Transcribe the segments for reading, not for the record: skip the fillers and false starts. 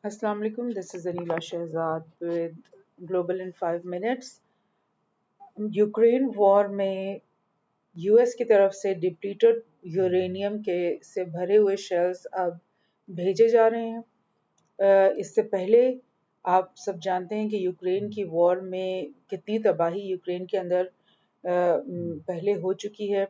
Assalamu alaikum. This is Anila Shehzad with Global in 5 minutes. Ukraine war में US की तरफ से depleted uranium के से भरे हुए शेल्स अब भेजे जा रहे हैं। इससे पहले आप सब जानते हैं कि यूक्रेन की वॉर में कितनी तबाही यूक्रेन के अंदर पहले हो चुकी है,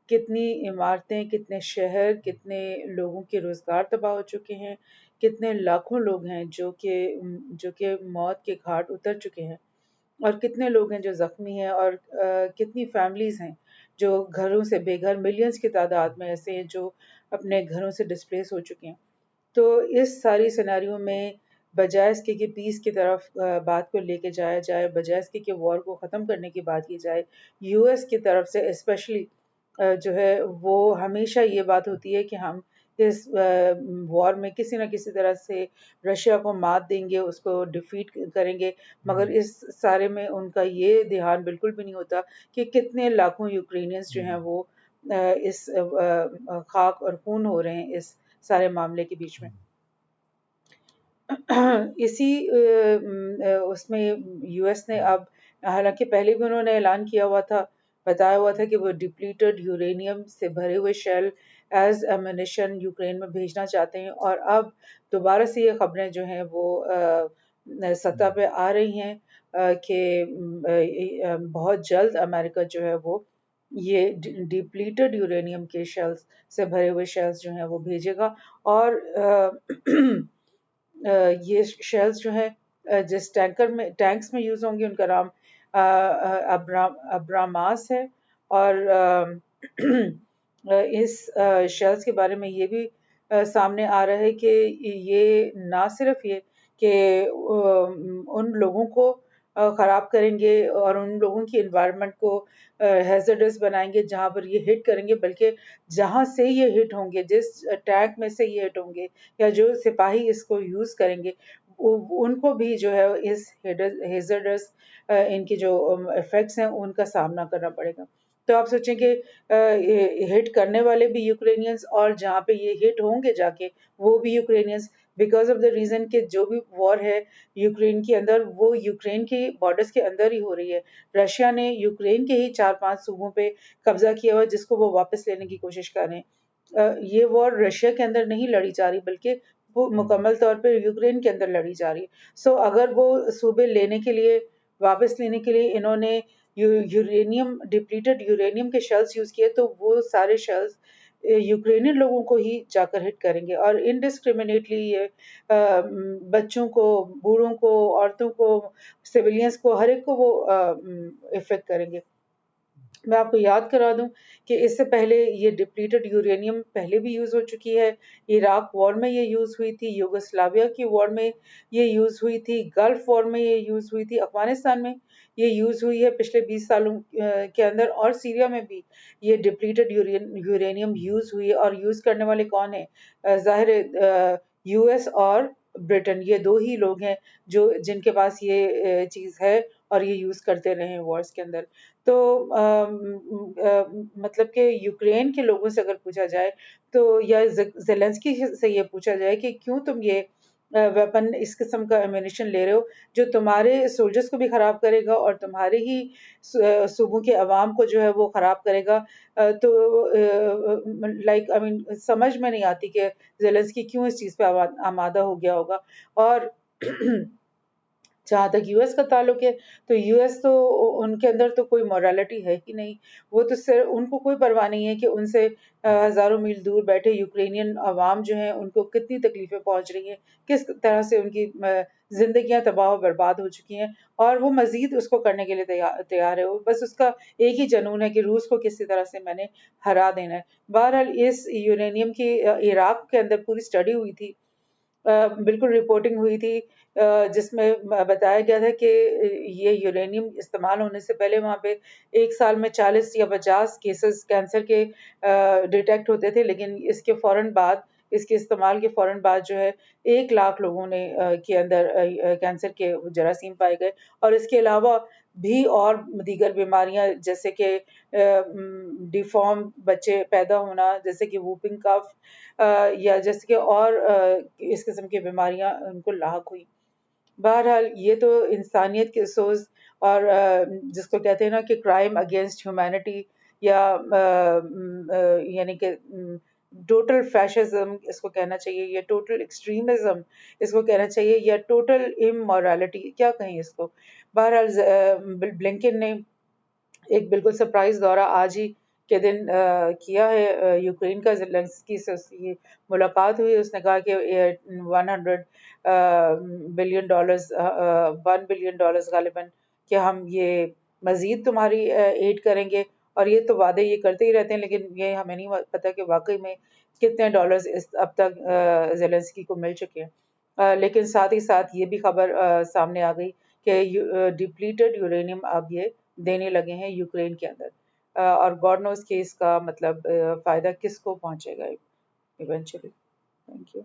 कितनी इमारतें, कितने शहर, कितने लोगों के रोजगार तबाह हो चुके हैं, कितने लाखों लोग हैं जो कि मौत के घाट उतर चुके हैं, और कितने लोग हैं जो जख्मी हैं, और कितनी फैमिलीज हैं जो घरों से बेघर, मिलियंस की तादाद में ऐसे हैं जो अपने घरों से डिस्प्लेस हो चुके हैं। तो इस सारी सिनेरियो में बजाय इसके कि पीस की तरफ बात को लेके जाया जाए, बजाय इसके कि वॉर को ख़त्म करने की बात की जाए, यूएस की तरफ से स्पेशली जो है वो हमेशा ये बात होती है कि हम इस वॉर में किसी न किसी तरह से रशिया को मात देंगे, उसको डिफीट करेंगे, मगर इस सारे में उनका ये ध्यान बिल्कुल भी नहीं होता कि कितने लाखों यूक्रेनियंस जो हैं वो इस खाक और खून हो रहे हैं इस सारे मामले के बीच में। इसी उसमें यूएस ने अब, हालांकि पहले भी उन्होंने ऐलान किया हुआ था, बताया हुआ था कि वो डिप्लीटेड यूरेनियम से भरे हुए शेल एज एमिनिशन यूक्रेन में भेजना चाहते हैं, और अब दोबारा से ये खबरें जो हैं वो सतह पे आ रही हैं कि बहुत जल्द अमेरिका जो है वो ये डिप्लीटेड यूरेनियम के शेल्स से भरे हुए शेल्स जो हैं वो भेजेगा। और ये शेल्स जो है जिस टैंक्स में यूज होंगे उनका नाम अब्रामास है। और इस शेल्स के बारे में ये भी सामने आ रहा है कि ये ना सिर्फ ये कि उन लोगों को खराब करेंगे और उन लोगों की एनवायरनमेंट को हैजर्डस बनाएंगे जहां पर ये हिट करेंगे, बल्कि जहां से ये हिट होंगे, जिस टैंक में से ये हिट होंगे या जो सिपाही इसको यूज करेंगे, उनको भी जो है इस हेजर्डस इनके जो इफेक्ट्स हैं उनका सामना करना पड़ेगा। तो आप सोचें कि हिट करने वाले भी यूक्रेनियंस, और जहाँ पे ये हिट होंगे जाके वो भी Ukrainians, because of the reason कि जो भी वॉर है यूक्रेन के अंदर वो यूक्रेन की बॉर्डर्स के अंदर ही हो रही है। रशिया ने यूक्रेन के ही 4-5 सूबों पे कब्जा किया हुआ जिसको वो वापस लेने की कोशिश कर रहे हैं। ये वॉर रशिया के अंदर नहीं लड़ी जा रही, बल्कि वो मुकम्मल तौर पे यूक्रेन के अंदर लड़ी जा रही है। सो अगर वो सूबे लेने के लिए, वापस लेने के लिए इन्होंने यूरेनियम, डिप्लीटेड यूरेनियम के शेल्स यूज किए, तो वो सारे शेल्स यूक्रेनियन लोगों को ही जाकर हिट करेंगे, और इनडिस्क्रिमिनेटली ये बच्चों को, बूढ़ों को, औरतों को, सिविलियंस को, हर एक को वो इफेक्ट करेंगे। मैं आपको याद करा दूं कि इससे पहले ये डिप्लीटेड यूरेनियम पहले भी यूज हो चुकी है। इराक वॉर में ये यूज हुई थी, युगोस्लाविया की वॉर में ये यूज हुई थी, गल्फ वॉर में ये यूज हुई थी, अफगानिस्तान में ये यूज हुई है पिछले 20 सालों के अंदर, और सीरिया में भी ये डिप्लीटेड यूरेनियम यूज हुई है। और यूज करने वाले कौन है? जाहिर है यूएस और ब्रिटेन, ये दो ही लोग हैं जो जिनके पास ये चीज है और ये यूज करते रहे हैं वॉर्स के अंदर। तो मतलब कि यूक्रेन के लोगों से अगर पूछा जाए तो, या जेलेंस्की से ये पूछा जाए कि क्यों तुम ये वेपन, इस किस्म का एम्यूनिशन ले रहे हो जो तुम्हारे सोल्जर्स को भी खराब करेगा और तुम्हारे ही सूबों के अवाम को जो है वो खराब करेगा, तो लाइक आई मीन समझ में नहीं आती कि जेलेंस्की क्यों इस चीज पे आमादा हो गया होगा। और जहाँ तक यूएस का ताल्लुक है, तो यूएस तो, उनके अंदर तो कोई मोरालिटी है ही नहीं। वो तो सिर्फ, उनको कोई परवाह नहीं है कि उनसे हजारों मील दूर बैठे यूक्रेनियन अवाम जो हैं उनको कितनी तकलीफें पहुंच रही हैं, किस तरह से उनकी जिंदगियां तबाह और बर्बाद हो चुकी हैं, और वो मजीद उसको करने के लिए तैयार है। वो बस उसका एक ही जनून है कि रूस को किसी तरह से मैंने हरा देना है। बहरहाल इस यूरेनियम की इराक के अंदर पूरी स्टडी हुई थी, बिल्कुल रिपोर्टिंग हुई थी, जिसमें बताया गया था कि ये यूरेनियम इस्तेमाल होने से पहले वहाँ पे एक साल में 40 या 50 केसेस कैंसर के डिटेक्ट होते थे, लेकिन इसके फौरन बाद اس کے استعمال کے فوراً بعد جو ہے 1 لاکھ لوگوں نے کے اندر کینسر کے جراثیم پائے گئے، اور اس کے علاوہ بھی اور دیگر بیماریاں جیسے کہ ڈیفارم بچے پیدا ہونا، جیسے کہ ووپنگ کف، یا جیسے کہ اور اس قسم کی بیماریاں ان کو لاحق ہوئی۔ بہرحال یہ تو انسانیت کے سوز اور جس کو کہتے ہیں نا کہ کرائم اگینسٹ ہیومینٹی، یا یعنی کہ ٹوٹل فیشزم اس کو کہنا چاہیے، یا ٹوٹل ایکسٹریمزم اس کو کہنا چاہیے، یا ٹوٹل امورالٹی، کیا کہیں اس کو۔ بہرحال بلنکن نے ایک بالکل سرپرائز دورہ آج ہی کے دن کیا ہے یوکرین کا۔ زیلنسکی سے اس کی ملاقات ہوئی، اس نے کہا کہ 100 بلین ڈالرز، $1 بلین غالباً، کہ ہم یہ مزید تمہاری ایڈ کریں گے، اور یہ تو وعدے یہ کرتے ہی رہتے ہیں، لیکن یہ ہمیں نہیں پتہ کہ واقعی میں کتنے ڈالرز اب تک زیلنسکی کو مل چکے ہیں۔ لیکن ساتھ ہی ساتھ یہ بھی خبر سامنے آ گئی کہ ڈپلیٹڈ یورینیم اب یہ دینے لگے ہیں یوکرین کے اندر، اور گاڈ نوز کہ اس کا مطلب فائدہ کس کو پہنچے گا ایونچولی۔ Thank you.